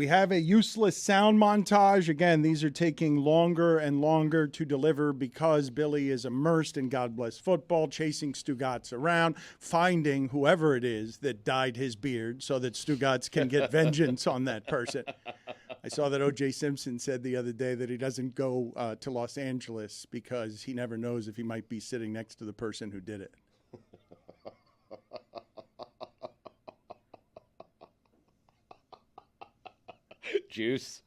We have a useless sound montage. Again, these are taking longer and longer to deliver because Billy is immersed in God Bless Football, chasing Stugotz around, finding whoever it is that dyed his beard so that Stugotz can get vengeance on that person. I saw that O.J. Simpson said the other day that he doesn't go to Los Angeles because he never knows if he might be sitting next to the person who did it. Juice.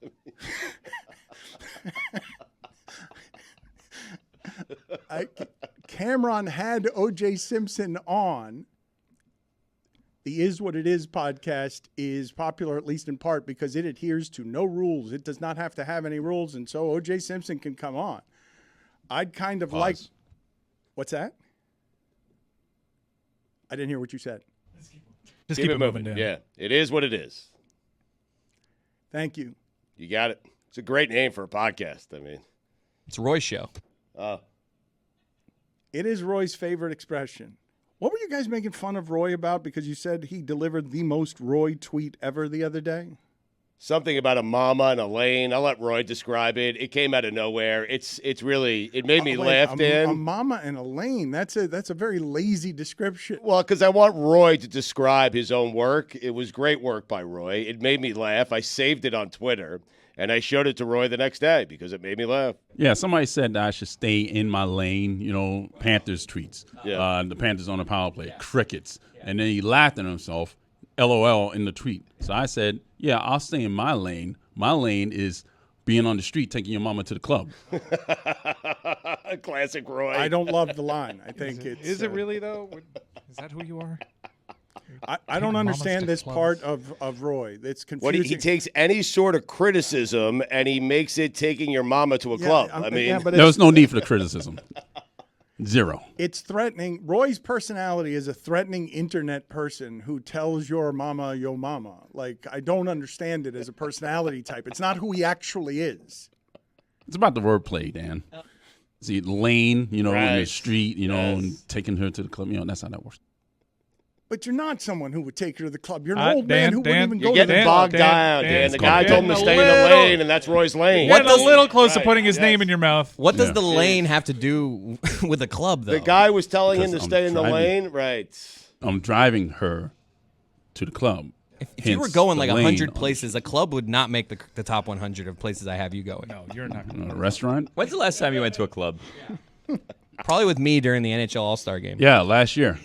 Cameron had O.J. Simpson on. The Is What It Is podcast is popular, at least in part, because it adheres to no rules. It does not have to have any rules, and so O.J. Simpson can come on. I'd kind of like... What's that? I didn't hear what you said. Just keep it moving. Dan. Yeah, it is what it is. Thank you. You got it. It's a great name for a podcast. I mean, it's Roy's show. It is Roy's favorite expression. What were you guys making fun of Roy about? Because you said he delivered the most Roy tweet ever the other day. Something about a mama and a lane. I'll let Roy describe it. It came out of nowhere. It's really, it made me laugh, Dan. A mama and a lane. That's a very lazy description. Well, because I want Roy to describe his own work. It was great work by Roy. It made me laugh. I saved it on Twitter, and I showed it to Roy the next day because it made me laugh. Yeah, somebody said that I should stay in my lane, Panthers tweets. Yeah. The Panthers on the power play, crickets. And then he laughed at himself, LOL, in the tweet. So I said, yeah, I'll stay in my lane. My lane is being on the street taking your mama to the club. Classic Roy. I don't love the line. I think Is it really, though? Is that who you are? I don't understand this part of Roy. It's confusing. He takes any sort of criticism and he makes it taking your mama to a club. But there's no need for the criticism. Zero. It's threatening. Roy's personality is a threatening internet person who tells your mama, yo mama. Like, I don't understand it as a personality type. It's not who he actually is. It's about the wordplay, Dan. See, lane, right. in the street, and taking her to the club. That's how that works. But you're not someone who would take her to the club. You're an old man who wouldn't even you're go to getting the bogged down, Dan. The guy told him to stay in the lane, and that's Roy's lane. Getting a little close to putting his name in your mouth. What does the lane have to do with the club, though? The guy was telling him to stay in the lane, right? I'm driving her to the club. If you were going like 100 places, a club would not make the top 100 of places I have you going. No, you're not going to a restaurant. When's the last time you went to a club? Probably with me during the NHL All-Star game. Yeah, last year.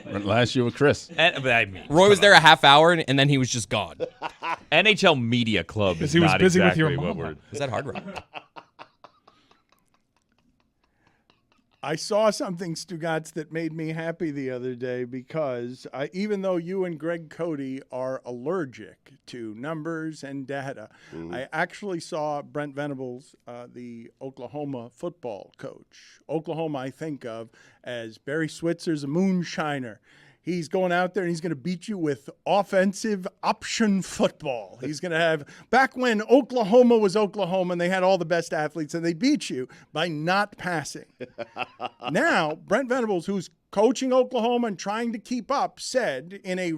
Last year with Chris. Roy was there a half hour, and then he was just gone. NHL Media Club is he was not busy exactly with your what mama. we're... Is that Hard Rock? I saw something, Stugotz, that made me happy the other day because even though you and Greg Cody are allergic to numbers and data, I actually saw Brent Venables, the Oklahoma football coach. Oklahoma, I think of as Barry Switzer's a moonshiner. He's going out there and he's going to beat you with offensive option football. He's going to have, back when Oklahoma was Oklahoma and they had all the best athletes and they beat you by not passing. Now, Brent Venables, who's coaching Oklahoma and trying to keep up, said in a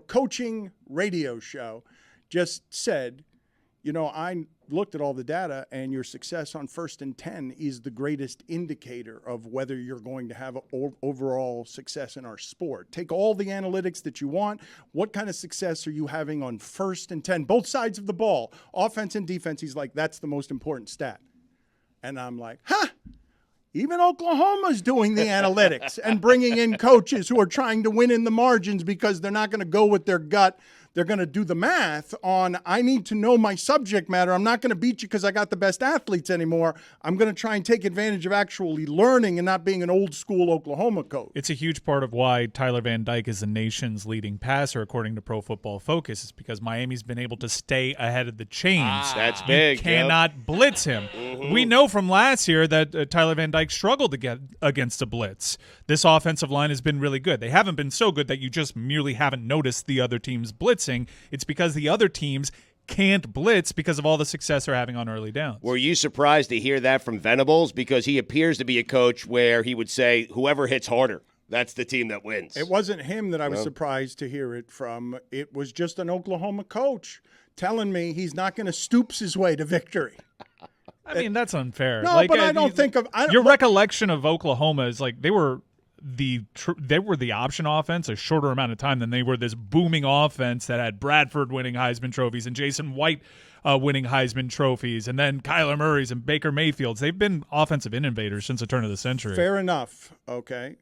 coaching radio show, just said, I looked at all the data, and your success on 1st and 10 is the greatest indicator of whether you're going to have overall success in our sport. Take all the analytics that you want. What kind of success are you having on 1st and 10? Both sides of the ball, offense and defense. He's like, that's the most important stat. And I'm like, even Oklahoma's doing the analytics and bringing in coaches who are trying to win in the margins because they're not going to go with their gut. They're going to do the math on, I need to know my subject matter. I'm not going to beat you because I got the best athletes anymore. I'm going to try and take advantage of actually learning and not being an old school Oklahoma coach. It's a huge part of why Tyler Van Dyke is the nation's leading passer, according to Pro Football Focus. It's because Miami's been able to stay ahead of the chains. That's big. You cannot blitz him. Mm-hmm. We know from last year that Tyler Van Dyke struggled to get against a blitz. This offensive line has been really good. They haven't been so good that you just merely haven't noticed the other team's blitzing. It's because the other teams can't blitz because of all the success they're having on early downs. Were you surprised to hear that from Venables? Because he appears to be a coach where he would say, whoever hits harder. that's the team that wins. It wasn't him that I was surprised to hear it from. It was just an Oklahoma coach telling me he's not going to stoops his way to victory. I mean, that's unfair. No, but I don't think of your recollection of Oklahoma is like they were the option offense a shorter amount of time than they were this booming offense that had Bradford winning Heisman trophies and Jason White winning Heisman trophies, and then Kyler Murray's and Baker Mayfield's. They've been offensive innovators since the turn of the century. Fair enough. Okay.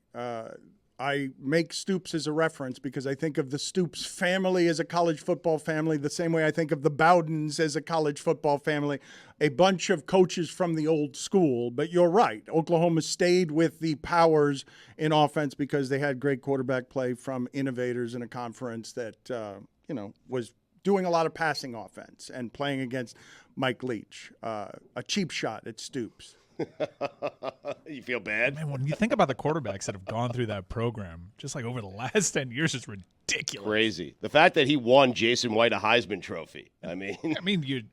I make Stoops as a reference because I think of the Stoops family as a college football family the same way I think of the Bowdens as a college football family, a bunch of coaches from the old school. But you're right. Oklahoma stayed with the powers in offense because they had great quarterback play from innovators in a conference that, was doing a lot of passing offense and playing against Mike Leach, a cheap shot at Stoops. You feel bad? Man, when you think about the quarterbacks that have gone through that program, just like over the last 10 years, it's ridiculous. Crazy. The fact that he won Jason White a Heisman Trophy.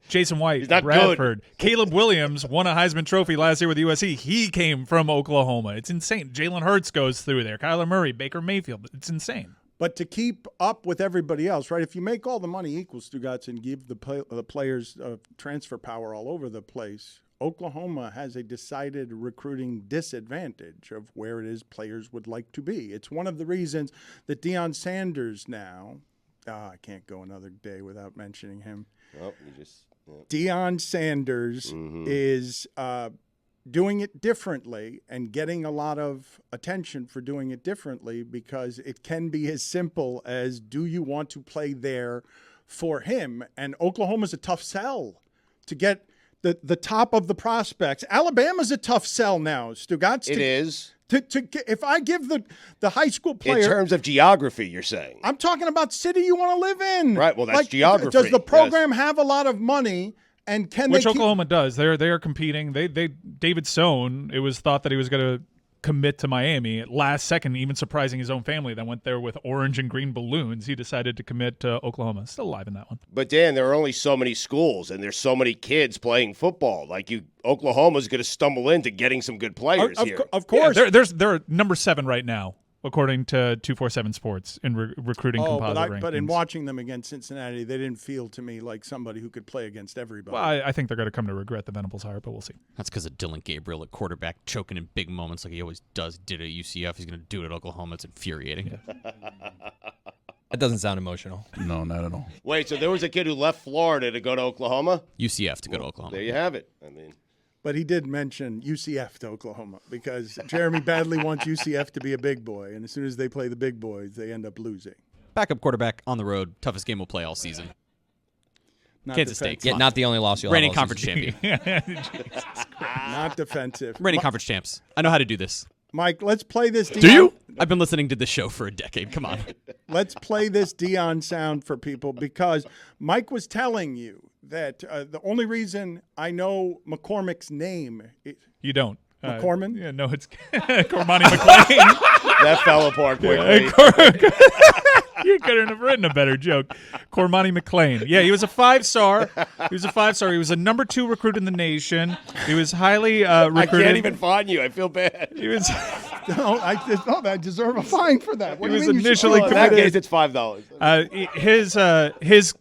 Jason White, he's not Bradford, good. Caleb Williams won a Heisman Trophy last year with USC. He came from Oklahoma. It's insane. Jalen Hurts goes through there. Kyler Murray, Baker Mayfield. It's insane. But to keep up with everybody else, right? If you make all the money equal, Stugotz, and give the players transfer power all over the place, Oklahoma has a decided recruiting disadvantage of where it is players would like to be. It's one of the reasons that Deion Sanders now, I can't go another day without mentioning him. Well, Deion Sanders is doing it differently and getting a lot of attention for doing it differently because it can be as simple as, do you want to play there for him? And Oklahoma's a tough sell to get the top of the prospects. Alabama's a tough sell now, Stugotz. It is. If I give the high school player, in terms of geography, you're saying. I'm talking about city you want to live in. Right, well, that's geography. Does the program have a lot of money? And Which Oklahoma does. They are competing. David Sohn, it was thought that he was going to commit to Miami at last second, even surprising his own family that went there with orange and green balloons. He decided to commit to Oklahoma. Still alive in that one. But Dan, there are only so many schools and there's so many kids playing football. Oklahoma's going to stumble into getting some good players here. Of course. Yeah, they're number 7 right now, according to 247 Sports in recruiting composite rankings. But in watching them against Cincinnati, they didn't feel to me like somebody who could play against everybody. Well, I think they're going to come to regret the Venables hire, but we'll see. That's because of Dylan Gabriel at quarterback, choking in big moments like he always did at UCF. He's going to do it at Oklahoma. It's infuriating. Yeah. That doesn't sound emotional. No, not at all. Wait, so there was a kid who left Florida to go to Oklahoma? UCF to go to Oklahoma. There you have it. But he did mention UCF to Oklahoma because Jeremy Badley wants UCF to be a big boy, and as soon as they play the big boys, they end up losing. Backup quarterback on the road, toughest game we'll play all season. Kansas State. Yeah, not the only loss you'll have all conference season. champion. Not defensive. Reigning conference champs. I know how to do this. Mike, let's play this. Do you? I've been listening to this show for a decade. Come on. Let's play this Deion sound for people because Mike was telling you that the only reason I know McCormick's name. You don't. McCorman? Yeah, no, it's Cormani McClain. That fell apart quickly. You couldn't have written a better joke. Cormani McClain. Yeah, he was a 5-star. He was a number 2 recruit in the nation. He was highly recruited. I can't even find you. I feel bad. He was. I deserve a fine for that. What He do you was mean initially In that case, it's $5.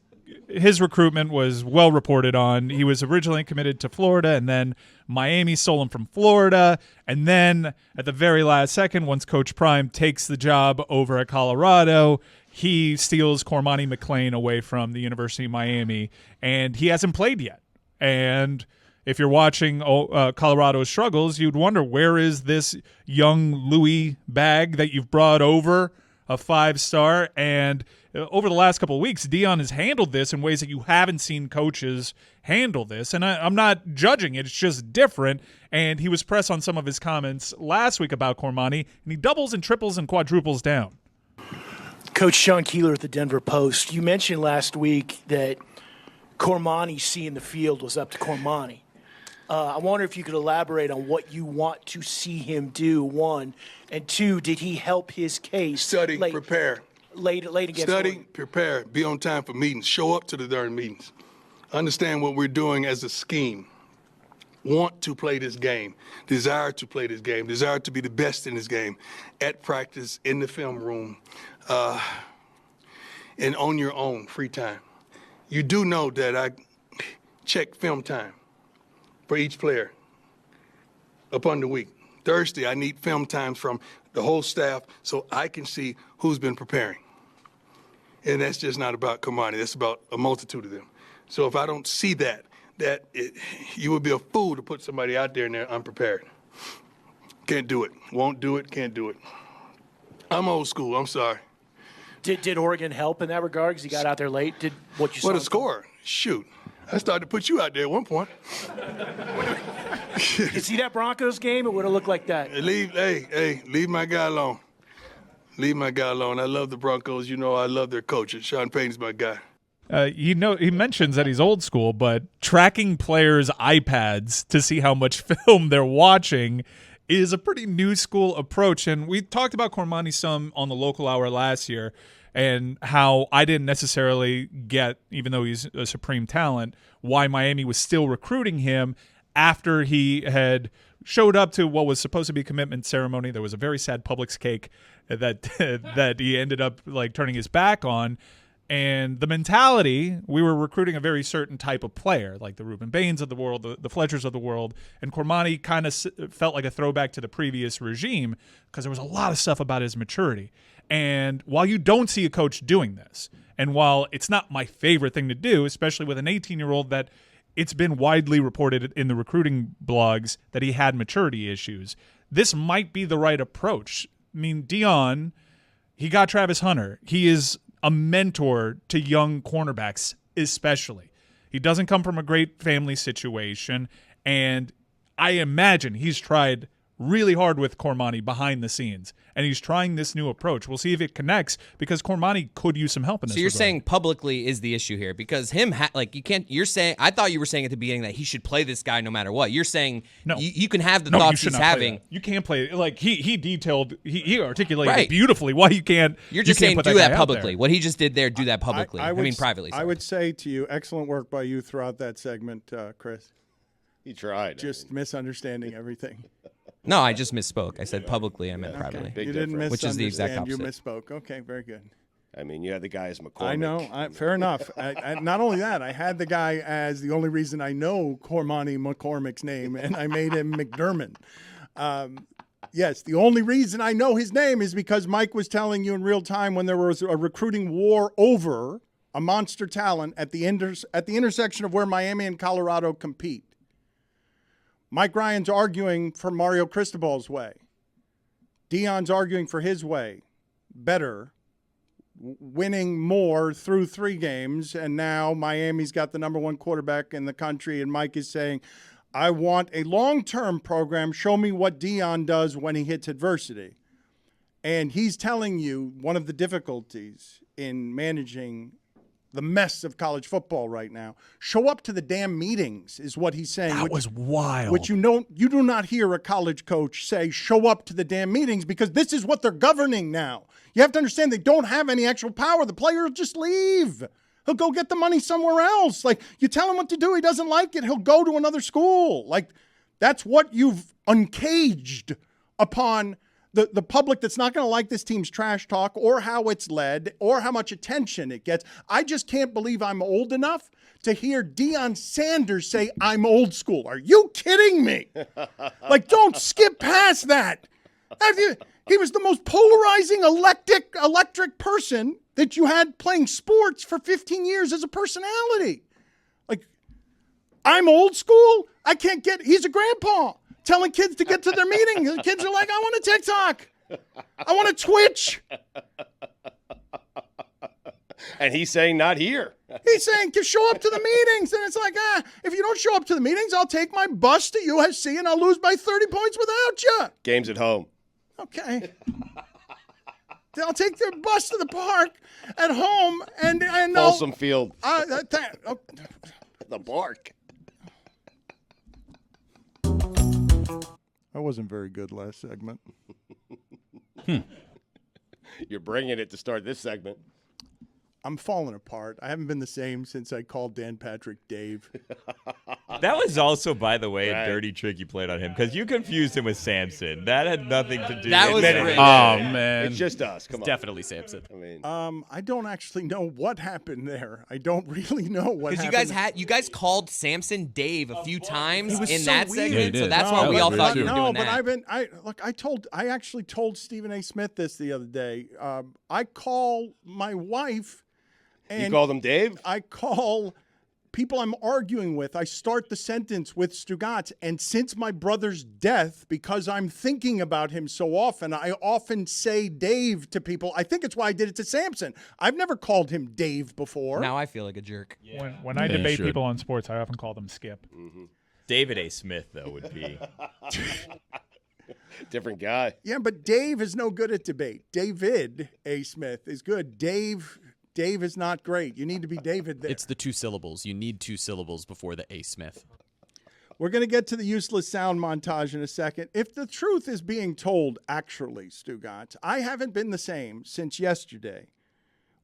His recruitment was well reported on. He was originally committed to Florida, and then Miami stole him from Florida. And then at the very last second, once Coach Prime takes the job over at Colorado, he steals Cormani McClain away from the University of Miami, and he hasn't played yet. And if you're watching Colorado's struggles, you'd wonder, where is this young Louis bag that you've brought over, a 5-star? And over the last couple of weeks, Deion has handled this in ways that you haven't seen coaches handle this. And I'm not judging it. It's just different. And he was pressed on some of his comments last week about Cormani, and he doubles and triples and quadruples down. Coach Sean Keeler at the Denver Post, you mentioned last week that Cormani's seeing the field was up to Cormani. I wonder if you could elaborate on what you want to see him do, 1. And 2, did he help his case? Study, prepare. Late against Study, Oregon? prepare, be on time for meetings. Show up to the darn meetings. Understand what we're doing as a scheme. want to play this game, desire to play this game, desire to be the best in this game, at practice, in the film room, and on your own free time. You do know that I check film time for each player upon the week. Thursday, I need film times from the whole staff so I can see who's been preparing. And that's just not about Cormani. That's about a multitude of them. So if I don't see that you would be a fool to put somebody out there and they're unprepared. Can't do it. Won't do it. Can't do it. I'm old school. I'm sorry. Did Oregon help in that regard because he got out there late? Did what you saw? What a score. Shoot. I started to put you out there at one point. You see that Broncos game? It would have looked like that. Leave my guy alone. Leave my guy alone. I love the Broncos. You know I love their coach. Sean Payton's my guy. He mentions that he's old school, but tracking players' iPads to see how much film they're watching is a pretty new school approach. And we talked about Cormani some on the local hour last year and how I didn't necessarily get, even though he's a supreme talent, why Miami was still recruiting him after he had showed up to what was supposed to be a commitment ceremony. There was a very sad Publix cake that he ended up like turning his back on. And the mentality, we were recruiting a very certain type of player, like the Reuben Baines of the world, the Fletchers of the world. And Cormani kind of felt like a throwback to the previous regime because there was a lot of stuff about his maturity. And while you don't see a coach doing this, and while it's not my favorite thing to do, especially with an 18-year-old that it's been widely reported in the recruiting blogs that he had maturity issues, this might be the right approach. I mean, Deion, he got Travis Hunter. He is a mentor to young cornerbacks, especially. He doesn't come from a great family situation, and I imagine he's tried really hard with Cormani behind the scenes, and he's trying this new approach. We'll see if it connects because Cormani could use some help in this. So you're regard. saying publicly is the issue here because you can't. You're saying I thought you were saying at the beginning that he should play this guy no matter what. You're saying no. You can have the no, thoughts you should he's not play having. that. You can't play it. Like he detailed, he articulated Right. beautifully why you can't. You're just you saying can't do put that guy out publicly. there. What he just did there, do that publicly. I mean privately. I Sorry. would say to you, excellent work by you throughout that segment, Chris. He tried. Just misunderstanding everything. No, I just misspoke. I said publicly. I meant privately. Big You didn't difference. Which is the exact misunderstand. You opposite. misspoke. Okay, very good. I mean, you had the guy as McCormick. I know. Fair enough. Not only that, I had the guy as the only reason I know Cormani McCormick's name, and I made him McDermott. Yes, the only reason I know his name is because Mike was telling you in real time when there was a recruiting war over a monster talent at the intersection of where Miami and Colorado compete. Mike Ryan's arguing for Mario Cristobal's way. Deion's arguing for his way. Better. Winning more through 3 games, and now Miami's got the number 1 quarterback in the country, and Mike is saying, I want a long-term program. Show me what Deion does when he hits adversity. And he's telling you one of the difficulties in managing the mess of college football right now. Show up to the damn meetings is what he's saying. That was wild. Which you do not hear a college coach say, show up to the damn meetings, because this is what they're governing now. You have to understand they don't have any actual power. The player will just leave. He'll go get the money somewhere else. Like, you tell him what to do, he doesn't like it, he'll go to another school. Like, that's what you've uncaged upon the public that's not going to like this team's trash talk or how it's led or how much attention it gets. I just can't believe I'm old enough to hear Deion Sanders say, I'm old school. Are you kidding me? Like, don't skip past that. He was the most polarizing electric person that you had playing sports for 15 years as a personality. Like, I'm old school? I can't get, he's a grandpa telling kids to get to their meeting. The kids are like, I want a TikTok. I want a Twitch. And he's saying not here. He's saying, show up to the meetings. And it's like, if you don't show up to the meetings, I'll take my bus to USC and I'll lose by 30 points without you. Game's at home. Okay. I'll take the bus to the park at home and Folsom Field. The park. I wasn't very good last segment. You're bringing it to start this segment. I'm falling apart. I haven't been the same since I called Dan Patrick Dave. That was also, by the way, Right. a dirty trick you played on him because you confused him with Samson. That had nothing to do. That was with it. great. Oh man, It's just us. Come on. Definitely Samson. I mean, I don't actually know what happened there. I don't really know what Because happened. you guys called Samson Dave a few times was in so that weird. segment, Yeah, he so did. that's No, why that we was all weird, thought too. you were No, doing but that. I actually told Stephen A. Smith this the other day. I call my wife, and you called him Dave? I call people I'm arguing with. I start the sentence with Stugotz, and since my brother's death, because I'm thinking about him so often, I often say Dave to people. I think it's why I did it to Samson. I've never called him Dave before. Now I feel like a jerk. When I Yeah, debate sure. people on sports, I often call them Skip. David A. Smith, though, would be. Different guy. Yeah, but Dave is no good at debate. David A. Smith is good. Dave is not great. You need to be David there. It's the 2 syllables. You need 2 syllables before the A. Smith. We're going to get to the useless sound montage in a second. If the truth is being told, actually, Stugotz, I haven't been the same since yesterday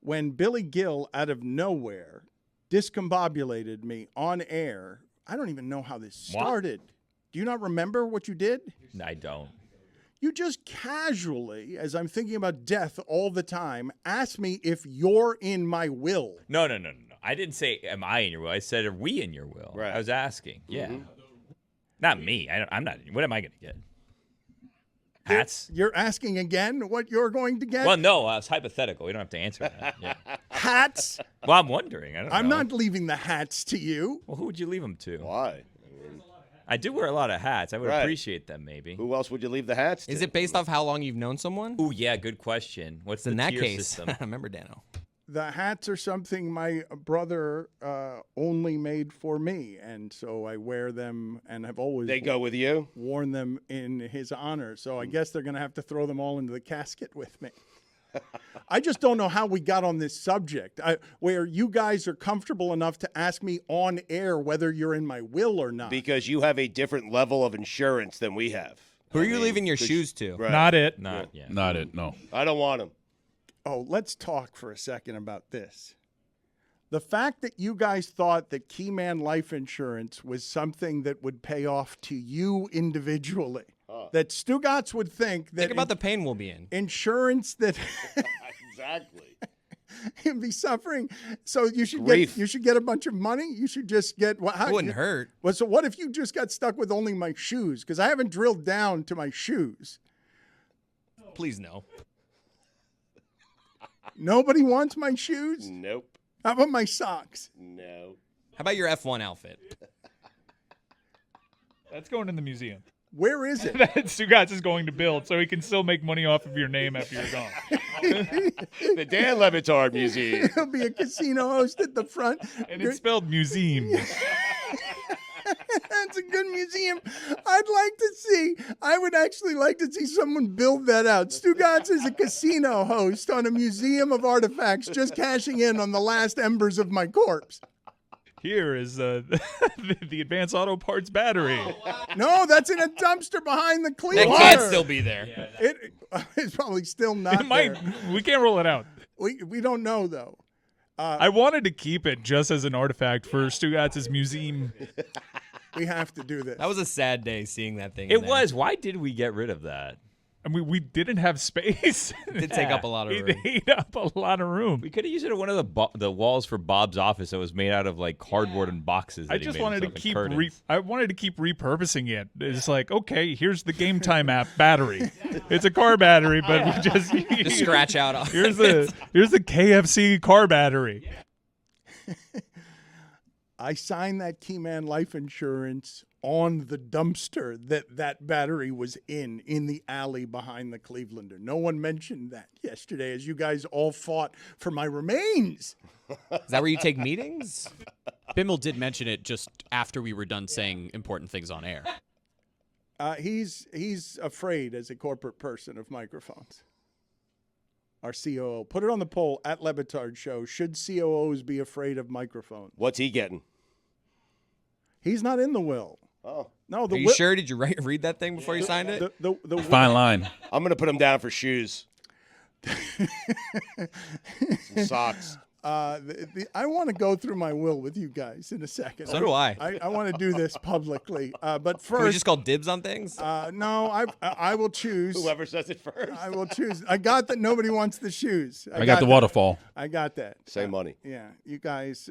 when Billy Gill, out of nowhere, discombobulated me on air. I don't even know how this started. Do you not remember what you did? I don't. You just casually, as I'm thinking about death all the time, ask me if you're in my will. No. I didn't say, am I in your will? I said, are we in your will? Right. I was asking. Yeah. Not me. I'm not. What am I going to get? Hats? You're asking again what you're going to get? Well, no. It's hypothetical. We don't have to answer that. Yeah. Hats? Well, I'm wondering. I don't know. I'm not leaving the hats to you. Well, who would you leave them to? Why? I do wear a lot of hats. I would Right. appreciate them, maybe. Who else would you leave the hats to? Is it based off how long you've known someone? Ooh, yeah. Good question. What's the In that tier case, system? I remember Dano. The hats are something my brother only made for me, and so I wear them and have always They go with you? worn them in his honor. So I guess they're going to have to throw them all into the casket with me. I just don't know how we got on this subject, where you guys are comfortable enough to ask me on air whether you're in my will or not. Because you have a different level of insurance than we have. Who are you leaving your shoes to? Right. Not it. Not yet. not it. No. I don't want them. Oh, let's talk for a second about this. The fact that you guys thought that Keyman Life Insurance was something that would pay off to you individually, that Stugotz would think that Think about the pain we'll be in. insurance that Exactly. he'd be suffering. So you should Grief. get a bunch of money. You should just get. It wouldn't hurt. Well, so what if you just got stuck with only my shoes? Because I haven't drilled down to my shoes. Please no. Nobody wants my shoes. Nope. How about my socks? No. How about your F1 outfit? That's going in the museum. Where is it? That Stugotz is going to build so he can still make money off of your name after you're gone. The Dan Le Batard Museum. There'll be a casino host at the front. And it's spelled museum. That's a good museum. I would actually like to see someone build that out. Stugotz is a casino host on a museum of artifacts, just cashing in on the last embers of my corpse. Here is the Advanced Auto Parts battery. No, that's in a dumpster behind the That cleaner. can't still be there. It's probably still not It might. there. We can't rule it out. We don't know, though. I wanted to keep it just as an artifact for Stugotz's museum. We have to do this. That was a sad day seeing that thing. It in there. was. Why did we get rid of that? I mean, we didn't have space. It did take up a lot of It room. ate up a lot of room. We could have used it at one of the walls for Bob's office that was made out of like cardboard and boxes. That I he just made wanted to himself, and keep curtains. I wanted to keep repurposing it. It's like, okay, here's the Game Time app battery. It's a car battery, but we just Just scratch out on here's the KFC car battery. I signed that Keyman Life Insurance on the dumpster that battery was in the alley behind the Clevelander. No one mentioned that yesterday as you guys all fought for my remains. Is that where you take meetings? Bimmel did mention it just after we were done saying important things on air. He's afraid as a corporate person of microphones. Our COO. Put it on the poll at LeBatard Show. Should COOs be afraid of microphones? What's he getting? He's not in the will. Oh. No, the Are you will, sure? Did you read that thing before you signed it? the Fine line. I'm going to put him down for shoes. Some socks. I want to go through my will with you guys in a second. So do I. I want to do this publicly. But first, Can we just call dibs on things? no, I will choose. Whoever says it first. I will choose. I got that nobody wants the shoes. I got the waterfall. I got that. Same money. Yeah, you guys,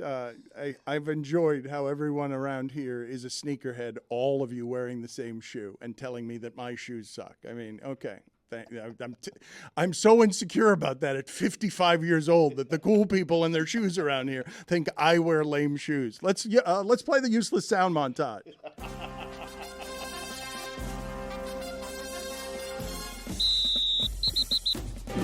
I've enjoyed how everyone around here is a sneakerhead, all of you wearing the same shoe and telling me that my shoes suck. I mean, okay. I'm so insecure about that at 55 years old that the cool people in their shoes around here think I wear lame shoes. Let's play the useless sound montage.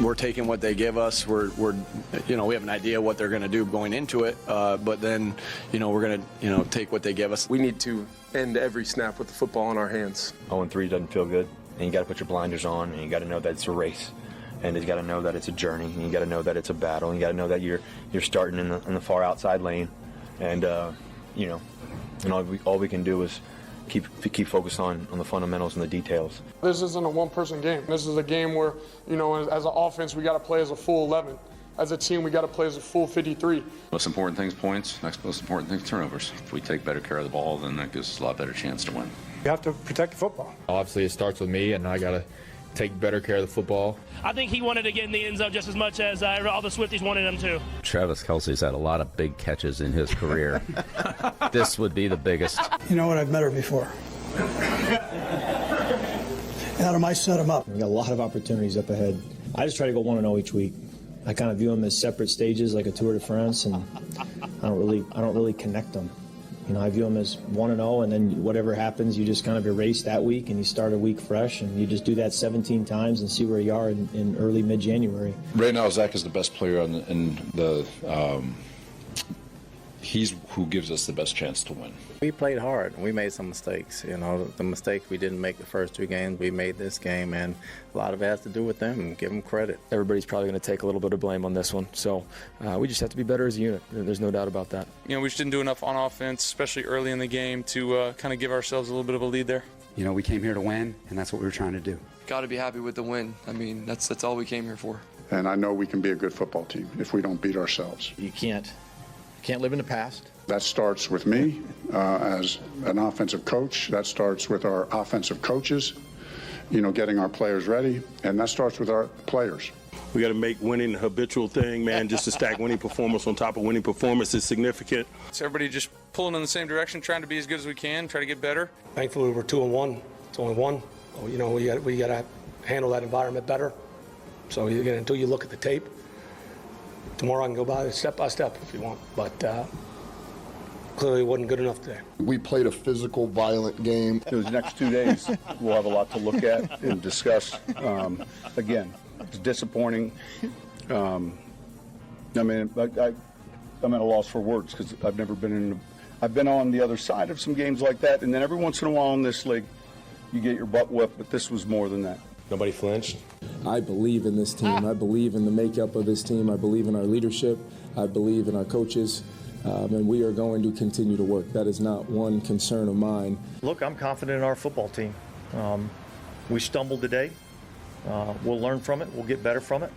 We're taking what they give us. We're we have an idea what they're going to do going into it, but then we're going to take what they give us. We need to end every snap with the football in our hands. 0-3 doesn't feel good. And you got to put your blinders on, and you got to know that it's a race, and you got to know that it's a journey, and you got to know that it's a battle, and you got to know that you're starting in the far outside lane, and all we can do is keep focused on the fundamentals and the details. This isn't a one-person game. This is a game where as an offense we got to play as a full 11. As a team, we got to play as a full 53. Most important thing is points. Next most important thing is turnovers. If we take better care of the ball, then that gives us a lot better chance to win. You have to protect the football. Obviously, it starts with me, and I got to take better care of the football. I think he wanted to get in the end zone just as much as all the Swifties wanted him to. Travis Kelce's had a lot of big catches in his career. This would be the biggest. You know what? I've met her before. Adam, I set him up. We got a lot of opportunities up ahead. I just try to go 1-0 each week. I kind of view them as separate stages, like a Tour de France, and I don't really connect them. I view them as 1-0, and then whatever happens, you just kind of erase that week, and you start a week fresh, and you just do that 17 times and see where you are in early mid-January. Right now, Zach is the best player in the. He's who gives us the best chance to win. We played hard. We made some mistakes. The mistakes we didn't make the first two games, we made this game, and a lot of it has to do with them. Give them credit. Everybody's probably going to take a little bit of blame on this one, so we just have to be better as a unit. There's no doubt about that. We just didn't do enough on offense, especially early in the game, to kind of give ourselves a little bit of a lead there. We came here to win, and that's what we were trying to do. Got to be happy with the win. I mean, that's all we came here for. And I know we can be a good football team if we don't beat ourselves. You can't live in the past. That starts with me as an offensive coach. That starts with our offensive coaches, getting our players ready. And that starts with our players. We got to make winning a habitual thing, man. Just to stack winning performance on top of winning performance is significant. So everybody just pulling in the same direction, trying to be as good as we can, try to get better. Thankfully, we're 2-1. It's only one. We got to handle that environment better. So until you look at the tape, tomorrow I can go by step if you want. But clearly it wasn't good enough today. We played a physical, violent game. Those next 2 days, we'll have a lot to look at and discuss. Again, it's disappointing. I'm at a loss for words because I've never been I've been on the other side of some games like that, and then every once in a while in this league, you get your butt whipped, but this was more than that. Nobody flinched. I believe in this team. I believe in the makeup of this team. I believe in our leadership. I believe in our coaches. And we are going to continue to work. That is not one concern of mine. Look, I'm confident in our football team. We stumbled today. We'll learn from it. We'll get better from it.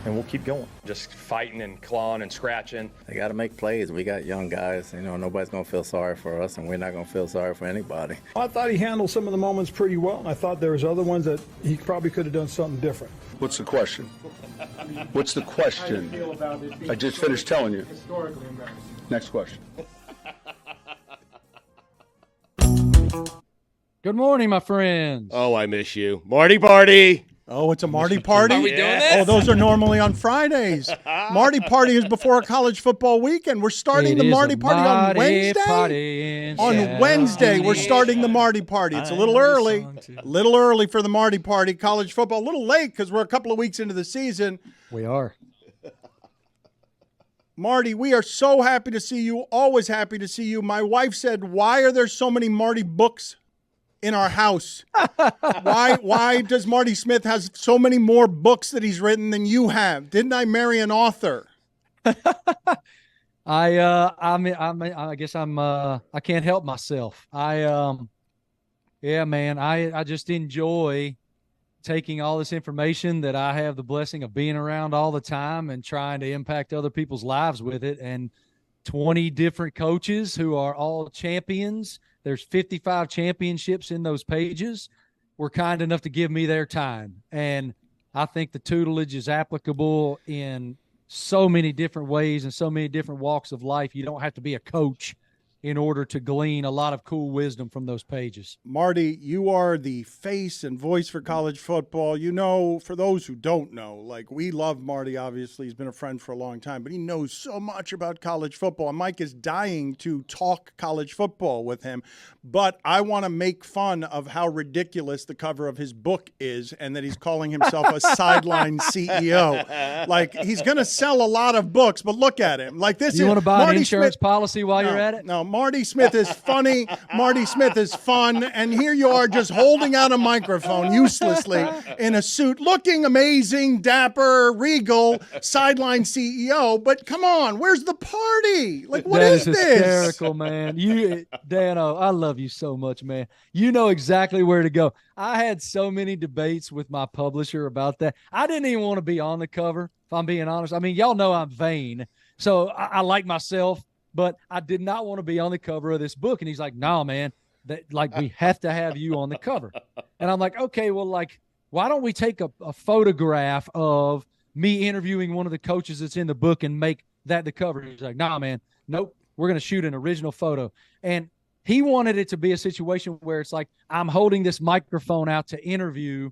And we'll keep going. Just fighting and clawing and scratching. They got to make plays. We got young guys. Nobody's going to feel sorry for us, and we're not going to feel sorry for anybody. I thought he handled some of the moments pretty well. I thought there was other ones that he probably could have done something different. What's the question? What's the question? I just finished telling you. Historically embarrassing. Next question. Good morning, my friends. Oh, I miss you. Marty Party. Oh, it's a Marty Party? Are we doing this? Oh, those are normally on Fridays. Marty Party is before a college football weekend. We're starting the Marty Party on Wednesday. On Wednesday, we're starting the Marty Party. It's a little early. A little early for the Marty Party. College football, a little late because we're a couple of weeks into the season. We are. Marty, we are so happy to see you. Always happy to see you. My wife said, why are there so many Marty books in our house? Why does Marty Smith has so many more books that he's written than you have? Didn't I marry an author? I guess I can't help myself. Yeah, man, I just enjoy taking all this information that I have the blessing of being around all the time and trying to impact other people's lives with it. And 20 different coaches who are all champions. There's 55 championships in those pages. Were kind enough to give me their time. And I think the tutelage is applicable in so many different ways and so many different walks of life. You don't have to be a coach in order to glean a lot of cool wisdom from those pages. Marty, you are the face and voice for college football. You know, for those who don't know, like, we love Marty, obviously. He's been a friend for a long time, but he knows so much about college football. And Mike is dying to talk college football with him. But I want to make fun of how ridiculous the cover of his book is and that he's calling himself a sideline CEO. Like, he's going to sell a lot of books, but look at him. Like, this you want to buy Marty an insurance Smith, policy while you're at it? No, Marty Smith is funny. Marty Smith is fun. And here you are just holding out a microphone uselessly in a suit, looking amazing, dapper, regal, sideline CEO. But come on, where's the party? Like, what is this? Hysterical, man. Dano, I love you so much, man. You know exactly where to go. I had so many debates with my publisher about that. I didn't even want to be on the cover, if I'm being honest. I mean, y'all know I'm vain, so I like myself. But I did not want to be on the cover of this book. And he's like, no, man, we have to have you on the cover. And I'm like, okay, well, like, why don't we take a photograph of me interviewing one of the coaches that's in the book and make that the cover? He's like, nah, man, nope, we're going to shoot an original photo. And he wanted it to be a situation where it's like, I'm holding this microphone out to interview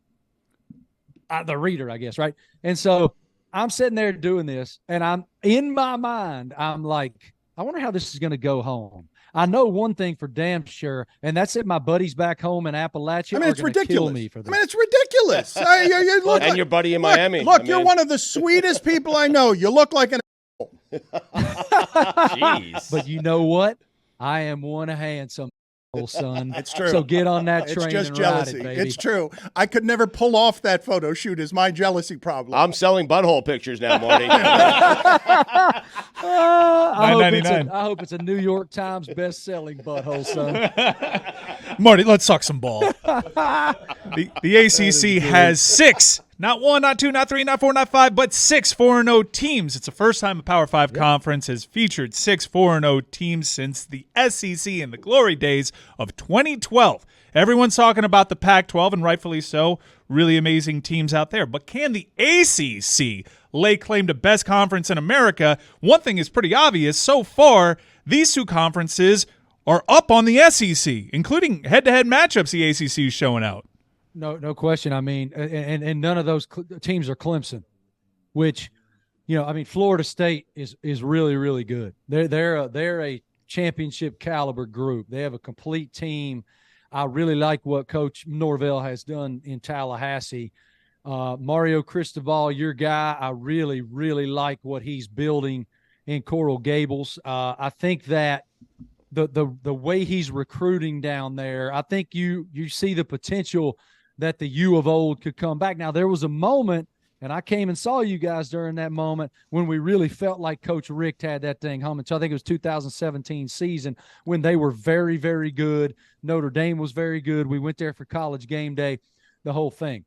the reader, I guess, right? And so I'm sitting there doing this, and I'm in my mind, I'm like, I wonder how this is going to go home. I know one thing for damn sure, and that's that my buddies back home in Appalachia are going to kill me for this. I mean, it's ridiculous. Look, and your buddy in Miami. Look, you're one of the sweetest people I know. You look like an Jeez. But you know what? I am one handsome son. It's true. So get on that train It's just and jealousy. ride it, baby. It's true. I could never pull off that photo shoot. Is my jealousy problem. I'm selling butthole pictures now, Marty. I $9.99. hope it's a New York Times best-selling butthole, son. Marty, let's suck some ball. The ACC has 6, not 1, not 2, not 3, not 4, not 5, but 6 4-0 teams. It's the first time a Power 5 conference has featured 6 4-0 teams since the SEC in the glory days of 2012. Everyone's talking about the Pac-12, and rightfully so. Really amazing teams out there. But can the ACC lay claim to best conference in America? One thing is pretty obvious. So far, these two conferences are up on the SEC, including head-to-head matchups the ACC is showing out. No question. I mean, and none of those teams are Clemson, which, Florida State is really, really good. They're a championship caliber group. They have a complete team. I really like what Coach Norvell has done in Tallahassee. Mario Cristobal, your guy, I really, really like what he's building in Coral Gables. I think that the way he's recruiting down there, I think you see the potential that the U of old could come back. Now, there was a moment, and I came and saw you guys during that moment, when we really felt like Coach Richt had that thing humming. So I think it was 2017 season when they were very, very good. Notre Dame was very good. We went there for College Game Day, the whole thing.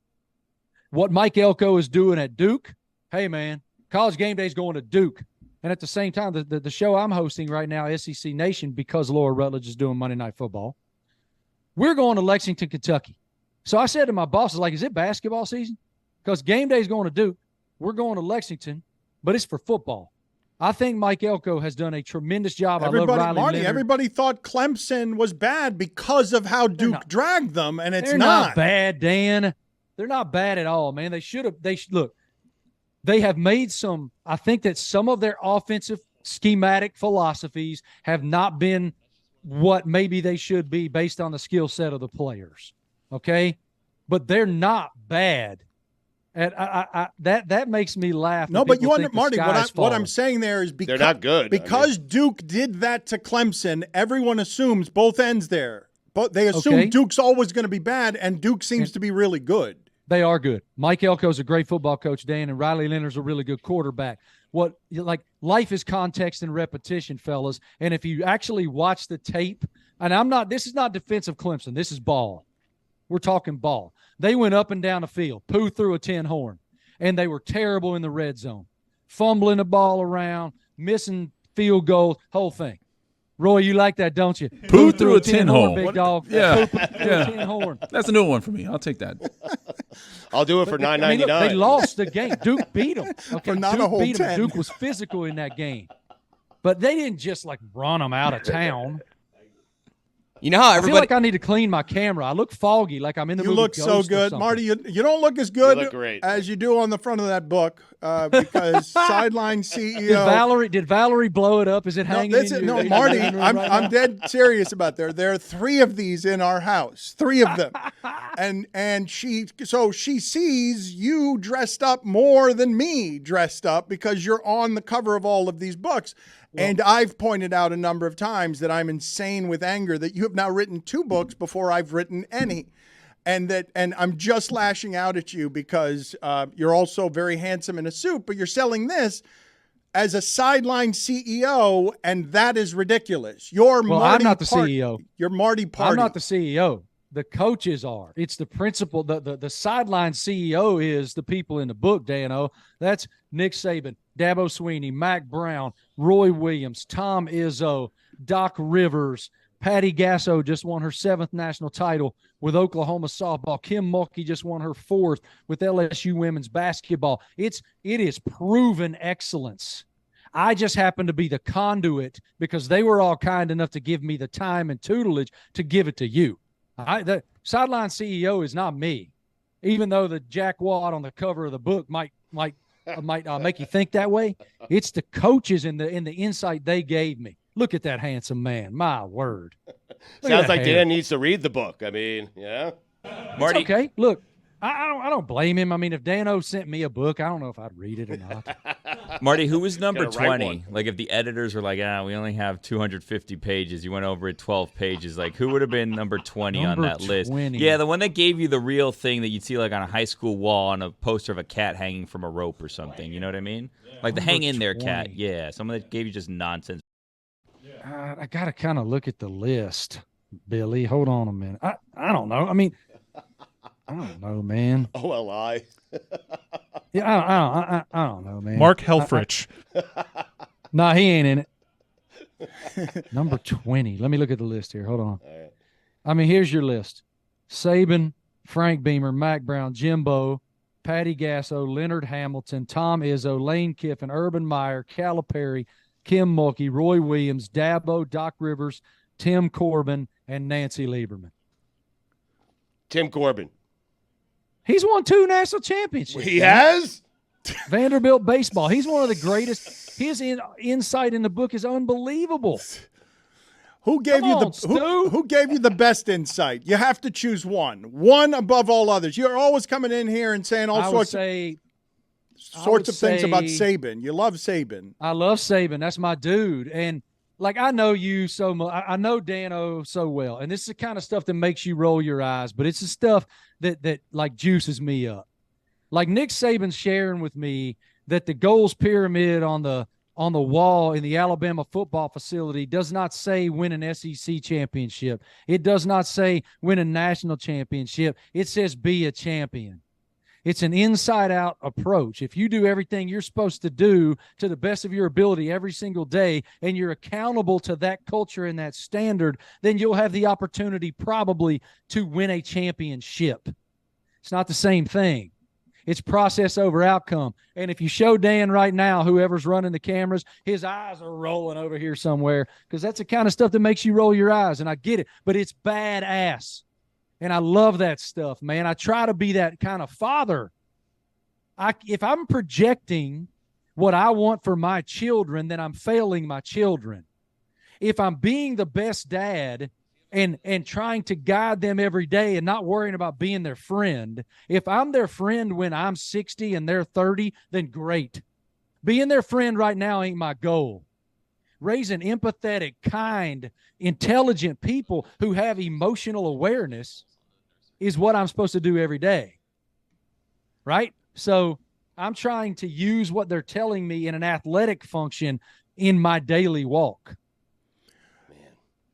What Mike Elko is doing at Duke, hey, man, College Game Day is going to Duke. And at the same time, the show I'm hosting right now, SEC Nation, because Laura Rutledge is doing Monday Night Football, we're going to Lexington, Kentucky. So I said to my boss, is it basketball season? Because game day is going to Duke. We're going to Lexington, but it's for football. I think Mike Elko has done a tremendous job. I love Riley Leonard. Everybody thought Clemson was bad because of how Duke dragged them, and it's they're not bad, Dan. They're not bad at all, man. Look, they have made I think that some of their offensive schematic philosophies have not been what maybe they should be based on the skill set of the players. Okay? But they're not bad. And that makes me laugh. No, but you understand, Marty, what I'm saying there is because they're not good. Because Duke did that to Clemson, everyone assumes both ends there. But they assume Duke's always going to be bad, and Duke seems to be really good. They are good. Mike Elko's a great football coach, Dan, and Riley Leonard's a really good quarterback. Life is context and repetition, fellas. And if you actually watch the tape, and this is not defensive Clemson, this is ball. We're talking ball. They went up and down the field. Pooh threw a 10 horn, and they were terrible in the red zone, fumbling the ball around, missing field goals, whole thing. Roy, you like that, don't you? Pooh threw a 10 horn. Big dog. Yeah. Pooh threw a 10 horn. That's a new one for me. I'll take that. I'll do it for $9.99. Look, they lost the game. Duke beat them. Okay, For not Duke a whole beat them. 10. Duke was physical in that game. But they didn't just, run them out of town. You know how I feel everybody like I need to clean my camera. I look foggy, like I'm in the You movie look so Ghost or good, something. Marty. You don't look as good You look great. as you do on the front of that book because sideline CEO. Did Valerie blow it up? Is it hanging? No, Marty. I'm dead serious about there. There are 3 of these in our house. 3 of them, and she sees you dressed up more than me dressed up because you're on the cover of all of these books. And I've pointed out a number of times that I'm insane with anger that you have now written 2 books before I've written any. And I'm just lashing out at you because you're also very handsome in a suit, but you're selling this as a sideline CEO, and that is ridiculous. I'm not the CEO. You're Marty Party. I'm not the CEO. The coaches are. It's the principal. The sideline CEO is the people in the book, Dano. That's Nick Saban, Dabo Swinney, Mac Brown, Roy Williams, Tom Izzo, Doc Rivers. Patty Gasso just won her 7th national title with Oklahoma softball. Kim Mulkey just won her 4th with LSU women's basketball. It is proven excellence. I just happen to be the conduit because they were all kind enough to give me the time and tutelage to give it to you. The sideline CEO is not me, even though the jackwad on the cover of the book might make you think that way. It's the coaches and the insight they gave me. Look at that handsome man. My word. Sounds like Dan needs to read the book. I mean, yeah. Marty. It's okay. Look, I don't blame him. I mean, if Dano sent me a book, I don't know if I'd read it or not. Marty, who was number Gotta write 20? Like, if the editors were like, we only have 250 pages, you went over it 12 pages, like, who would have been number 20 on that list? 20. Yeah, the one that gave you the real thing that you'd see, like, on a high school wall on a poster of a cat hanging from a rope or something. You know what I mean? Like the hang in there cat. Yeah, someone that gave you just nonsense. I got to kind of look at the list, Billy. Hold on a minute. I don't know. I mean, I don't know, man. OLI. Yeah, I don't know, man. Mark Helfrich. Nah, he ain't in it. Number 20. Let me look at the list here. Hold on. All right. I mean, here's your list. Saban, Frank Beamer, Mac Brown, Jimbo, Patty Gasso, Leonard Hamilton, Tom Izzo, Lane Kiffin, Urban Meyer, Calipari, Kim Mulkey, Roy Williams, Dabo, Doc Rivers, Tim Corbin, and Nancy Lieberman. Tim Corbin. He's won 2 national championships. He has? Vanderbilt baseball. He's one of the greatest. His insight in the book is unbelievable. Who gave who gave you the best insight? You have to choose one above all others. You're always coming in here and saying all sorts of things about Saban. You love Saban. I love Saban. That's my dude. And like, I know you so much. I know Dano so well. And this is the kind of stuff that makes you roll your eyes, but it's the stuff that like juices me up. Like Nick Saban's sharing with me that the goals pyramid on the wall in the Alabama football facility does not say win an SEC championship. It does not say win a national championship. It says be a champion. It's an inside-out approach. If you do everything you're supposed to do to the best of your ability every single day, and you're accountable to that culture and that standard, then you'll have the opportunity probably to win a championship. It's not the same thing. It's process over outcome. And if you show Dan right now, whoever's running the cameras, his eyes are rolling over here somewhere because that's the kind of stuff that makes you roll your eyes, and I get it, but it's badass. And I love that stuff, man. I try to be that kind of father. If I'm projecting what I want for my children, then I'm failing my children. If I'm being the best dad and trying to guide them every day and not worrying about being their friend, if I'm their friend when I'm 60 and they're 30, then great. Being their friend right now ain't my goal. Raising empathetic, kind, intelligent people who have emotional awareness is what I'm supposed to do every day, right? So I'm trying to use what they're telling me in an athletic function in my daily walk.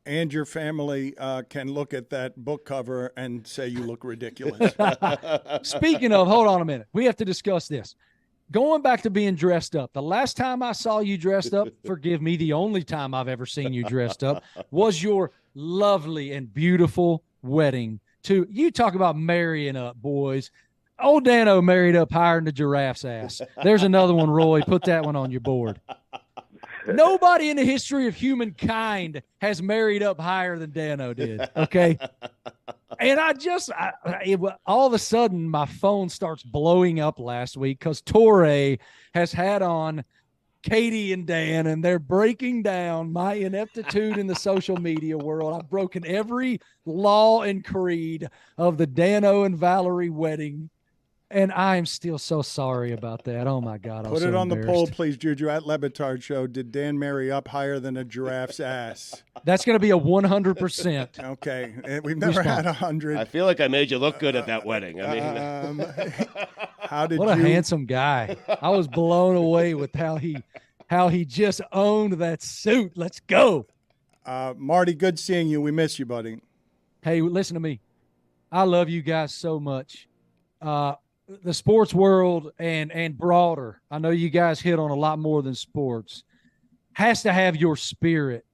and your family can look at that book cover and say you look ridiculous. Speaking of, hold on a minute. We have to discuss this. Going back to being dressed up, the last time I saw you dressed up, forgive me, the only time I've ever seen you dressed up, was your lovely and beautiful wedding. You talk about marrying up, boys. Old Dano married up higher than the giraffe's ass. There's another one, Roy. Put that one on your board. Nobody in the history of humankind has married up higher than Dano did, okay? And all of a sudden, my phone starts blowing up last week because Torre has had on Katie and Dan, and they're breaking down my ineptitude in the social media world. I've broken every law and creed of the Dano and Valerie wedding. And I am still so sorry about that. Oh, my God. Put it on the poll, please, Juju, at LeBatard Show. Did Dan marry up higher than a giraffe's ass? That's going to be a 100%. Okay. We've never had 100. I feel like I made you look good at that wedding. I mean, what a handsome guy. I was blown away with how he just owned that suit. Let's go. Marty, good seeing you. We miss you, buddy. Hey, listen to me. I love you guys so much. The sports world and broader, I know you guys hit on a lot more than sports, has to have your spirit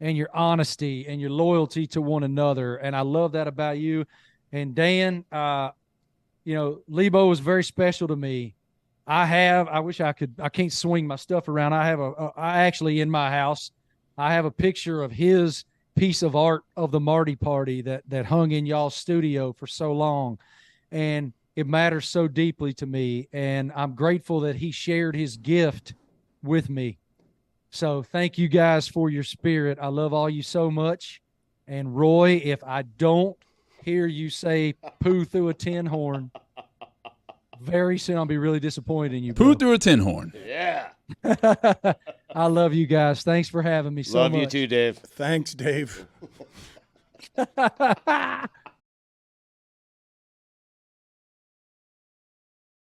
and your honesty and your loyalty to one another. And I love that about you. And Dan, Lebo was very special to me. I wish I can't swing my stuff around. I actually in my house, I have a picture of his piece of art of the Marty Party that hung in y'all's studio for so long. And it matters so deeply to me, and I'm grateful that he shared his gift with me. So thank you guys for your spirit. I love all you so much. And Roy, if I don't hear you say poo through a tin horn, very soon I'll be really disappointed in you, bro. Poo through a tin horn. Yeah. I love you guys. Thanks for having me so much. Love you too, Dave. Thanks, Dave.